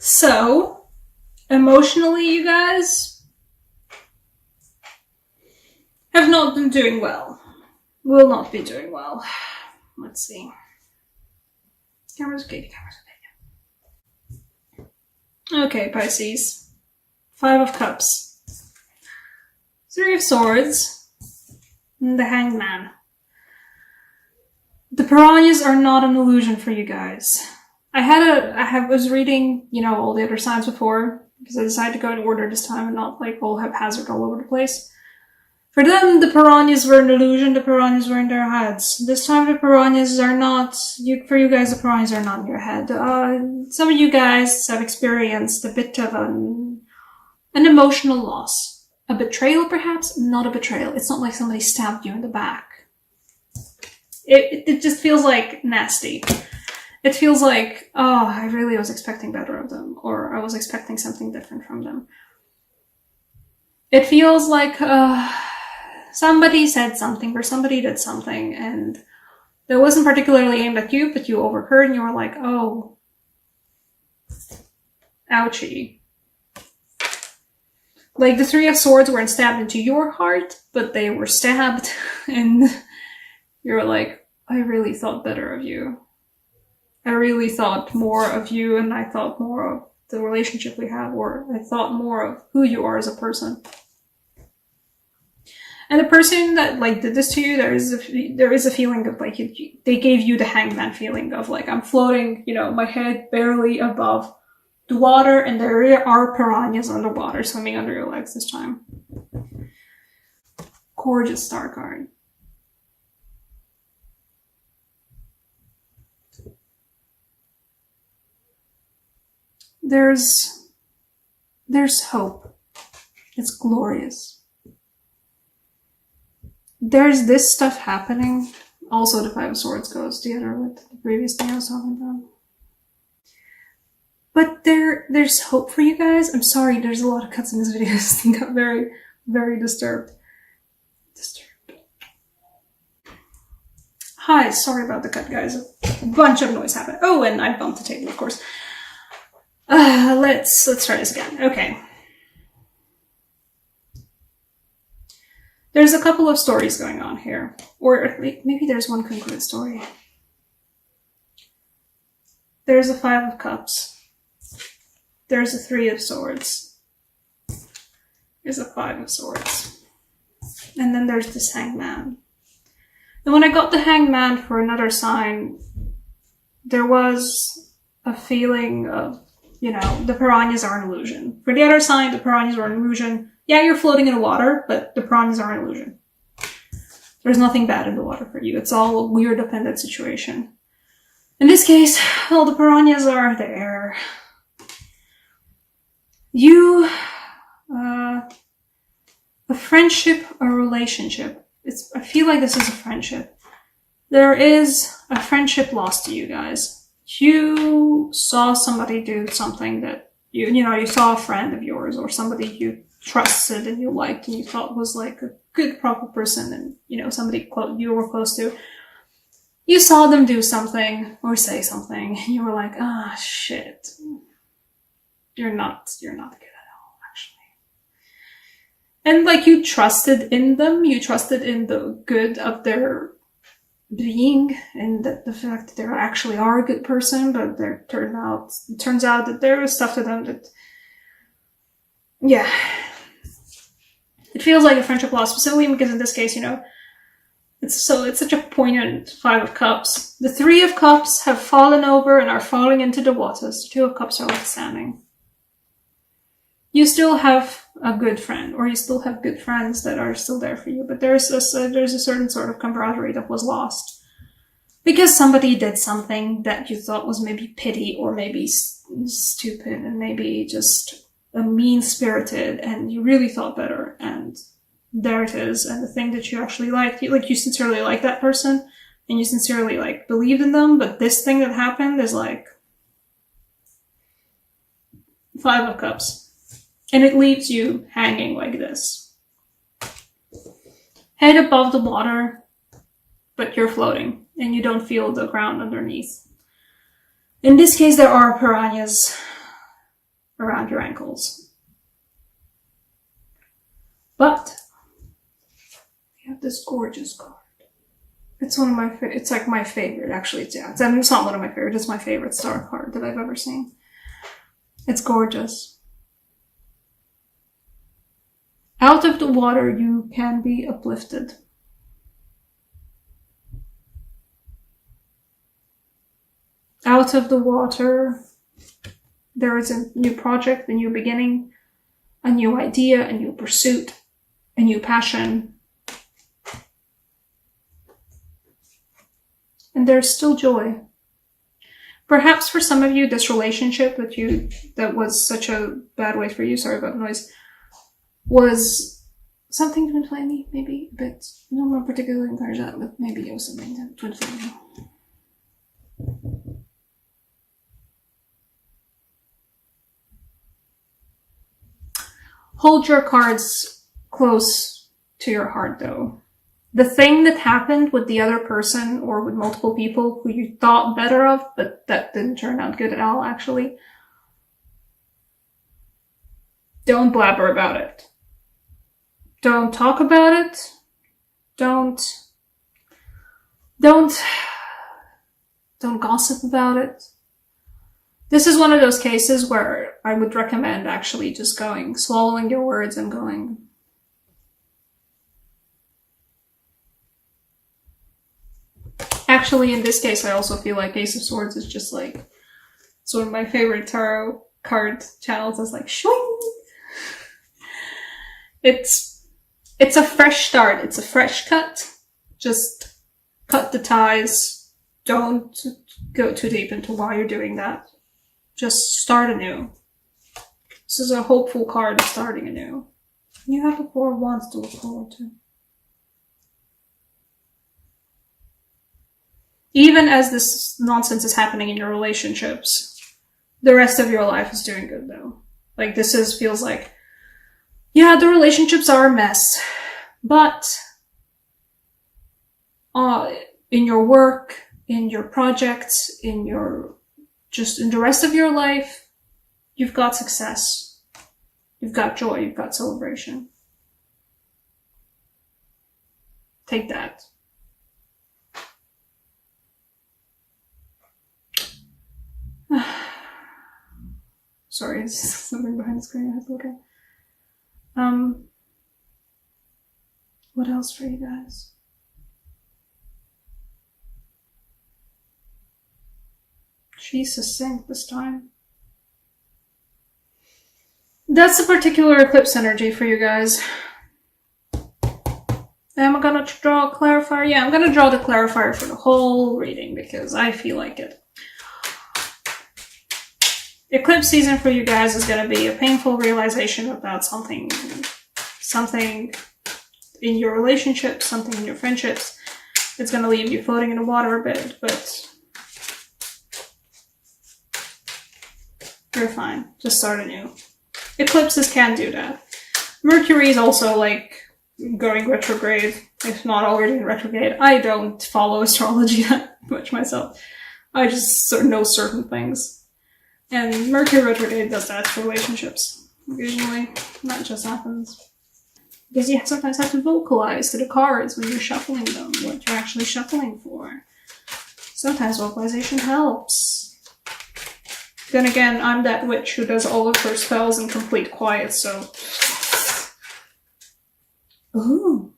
So, emotionally, you guys have not been doing well. Will not be doing well. Let's see. Camera's okay, camera's okay. Okay, Pisces. 5 of Cups. 3 of Swords. And the Hanged Man. The piranhas are not an illusion for you guys. I was reading, all the other signs before, because I decided to go in order this time and not like all haphazard all over the place. For them, the piranhas were an illusion, the piranhas were in their heads. This time the piranhas are not, for you guys, the piranhas are not in your head. Some of you guys have experienced a bit of an emotional loss. A betrayal, perhaps? Not a betrayal. It's not like somebody stabbed you in the back. It just feels like nasty. It feels like, oh, I really was expecting better of them, or I was expecting something different from them. It feels like somebody said something or somebody did something and that wasn't particularly aimed at you, but you overheard and you were like, oh, ouchie. Like the 3 of Swords weren't stabbed into your heart, but they were stabbed and you're like, I really thought better of you. I really thought more of you, and I thought more of the relationship we have, or I thought more of who you are as a person. And the person that did this to you, there is a feeling of they gave you the Hanged Man feeling of I'm floating, my head barely above the water, and there are piranhas underwater swimming under your legs this time. Gorgeous star card. There's hope. It's glorious. There's this stuff happening. Also, the 5 of Swords goes together with the previous thing I was talking about. But there's hope for you guys. I'm sorry, there's a lot of cuts in this video. I got very, very disturbed. Hi, sorry about the cut, guys. A bunch of noise happened. Oh, and I bumped the table, of course. Let's try this again. Okay. There's a couple of stories going on here. Or maybe there's one concluded story. There's a 5 of Cups. There's a 3 of Swords. There's a 5 of Swords. And then there's this Hanged Man. And when I got the Hanged Man for another sign, there was a feeling of, the piranhas are an illusion. For the other sign, the piranhas are an illusion. Yeah, you're floating in the water, but the piranhas are an illusion. There's nothing bad in the water for you. It's all a weird dependent situation. In this case, well, the piranhas are there. You, a friendship, a relationship. I feel like this is a friendship. There is a friendship lost to you guys. You saw somebody do something that you saw a friend of yours or somebody you trusted and you liked and you thought was a good, proper person and, somebody you were close to. You saw them do something or say something and you were like, ah, shit. You're not good at all, actually. And you trusted in them, you trusted in the good of their being and the fact that they actually are a good person, but it turns out that there is stuff to them that, yeah. It feels like a friendship loss, specifically because in this case, it's such a poignant 5 of Cups. The 3 of Cups have fallen over and are falling into the waters. The 2 of Cups are left standing. You still have a good friend, or you still have good friends that are still there for you, but there's a certain sort of camaraderie that was lost. Because somebody did something that you thought was maybe petty, or maybe stupid, and maybe just mean-spirited, and you really thought better, and there it is, and the thing that you actually liked, you sincerely like that person, and you sincerely, believed in them, but this thing that happened is 5 of Cups. And it leaves you hanging like this. Head above the water, but you're floating, and you don't feel the ground underneath. In this case, there are piranhas around your ankles. But we have this gorgeous card. It's one of my favorite. It's like my favorite, actually. It's not one of my favorites. It's my favorite star card that I've ever seen. It's gorgeous. Out of the water, you can be uplifted. Out of the water, there is a new project, a new beginning, a new idea, a new pursuit, a new passion. And there's still joy. Perhaps for some of you, this relationship that was such a bad way for you, sorry about the noise, was something twin flamey, maybe, but no more particularly encourage that, but maybe it was something twin flamey. Hold your cards close to your heart, though. The thing that happened with the other person or with multiple people who you thought better of, but that didn't turn out good at all, actually. Don't blabber about it. Don't talk about it. Don't gossip about it. This is one of those cases where I would recommend actually just swallowing your words and going. Actually, in this case, I also feel like Ace of Swords is just like, it's one of my favorite tarot card channels. It's like, shwing! It's a fresh start. It's a fresh cut. Just cut the ties. Don't go too deep into why you're doing that. Just start anew. This is a hopeful card of starting anew. You have the Four of Wands to look forward to. Even as this nonsense is happening in your relationships, the rest of your life is doing good, though. Like, feels like, yeah, the relationships are a mess, but in your work, in your projects, in the rest of your life, you've got success. You've got joy. You've got celebration. Take that. Sorry, it's something behind the screen I have to look at. What else for you guys? She's succinct this time. That's a particular eclipse energy for you guys. Am I gonna draw a clarifier? Yeah, I'm gonna draw the clarifier for the whole reading because I feel like it. Eclipse season for you guys is going to be a painful realization about something in your relationships, something in your friendships. It's going to leave you floating in the water a bit, but you're fine. Just start anew. Eclipses can do that. Mercury is also like going retrograde, if not already in retrograde. I don't follow astrology that much myself. I just know certain things. And Mercury retrograde does that for relationships. Occasionally, that just happens. Because you sometimes have to vocalize to the cards when you're shuffling them, what you're actually shuffling for. Sometimes vocalization helps. Then again, I'm that witch who does all of her spells in complete quiet, so... Ooh.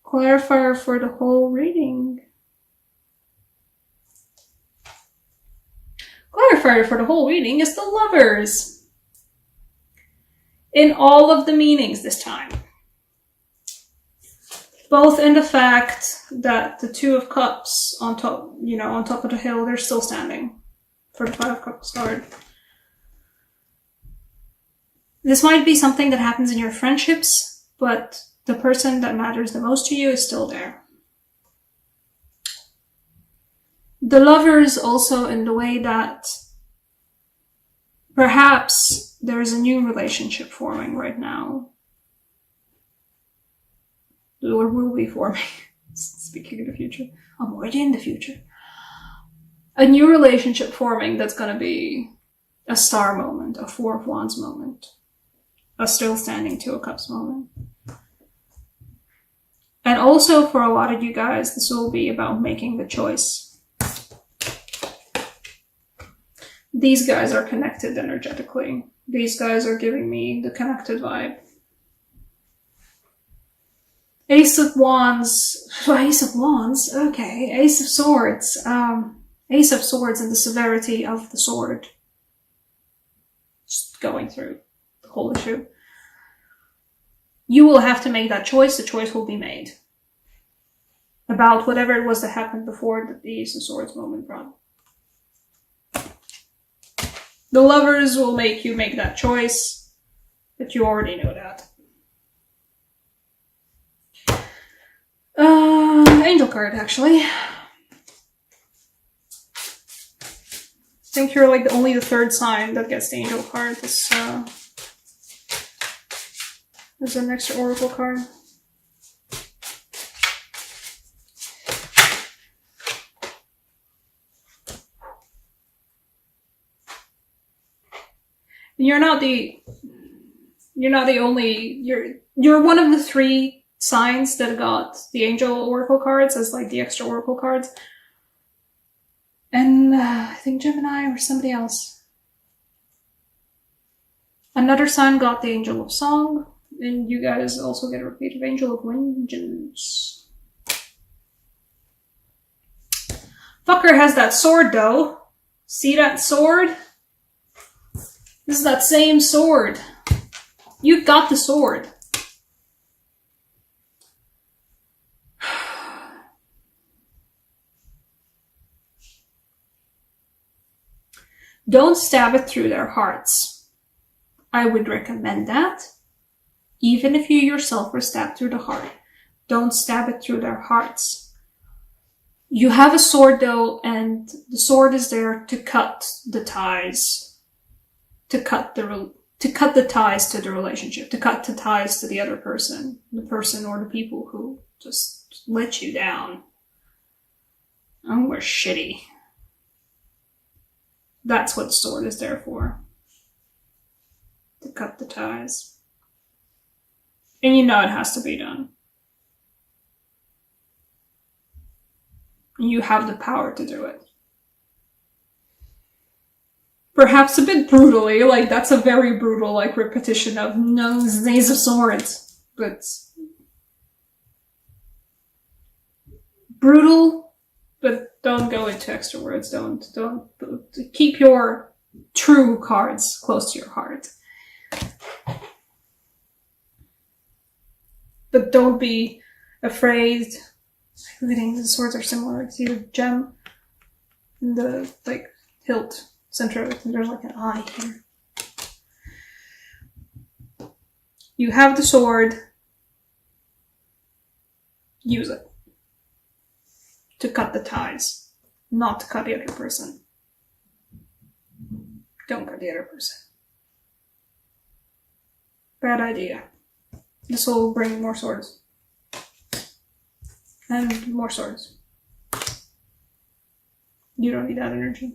Clarifier for the whole reading. Clarifier for the whole reading is the Lovers. In all of the meanings this time. Both in the fact that the Two of Cups on top, on top of the hill, they're still standing for the Five of Cups card. This might be something that happens in your friendships, but the person that matters the most to you is still there. The Lovers also in the way that perhaps there is a new relationship forming right now. Or will be forming. Speaking of the future. I'm already in the future. a new relationship forming that's going to be a star moment, a Four of Wands moment, a still standing Two of Cups moment. And also for a lot of you guys, this will be about making the choice. These guys are connected energetically. These guys are giving me the connected vibe. Ace of Wands, okay. Ace of Swords, Ace of Swords and the severity of the sword. Just going through the whole issue. You will have to make that choice. The choice will be made. About whatever it was that happened before the Ace of Swords moment brought. The Lovers will make you make that choice, but you already know that. Angel card, actually. I think you're like only the third sign that gets the angel card. This there's an extra oracle card. You're not the only, you're one of the three signs that got the angel oracle cards as like the extra oracle cards. And I think Gemini or somebody else. Another sign got the Angel of Song, and you guys also get a repeat of Angel of Vengeance. Fucker has that sword though. See that sword? This is that same sword. You've got the sword. Don't stab it through their hearts. I would recommend that. Even if you yourself were stabbed through the heart, don't stab it through their hearts. You have a sword though, and the sword is there to cut the ties. To cut the ties to the relationship, to cut the ties to the other person, the person or the people who just let you down. And we're shitty. That's what the sword is there for. To cut the ties. And you know it has to be done. You have the power to do it. Perhaps a bit brutally, like that's a very brutal like repetition of no, Ace of Swords. But brutal, but don't go into extra words. Don't keep your true cards close to your heart. But don't be afraid. The swords are similar. See the gem in the like hilt center of it, and there's like an eye here. You have the sword. Use it to cut the ties, not to cut the other person. Don't cut the other person. Bad idea. This will bring more swords. And more swords. You don't need that energy.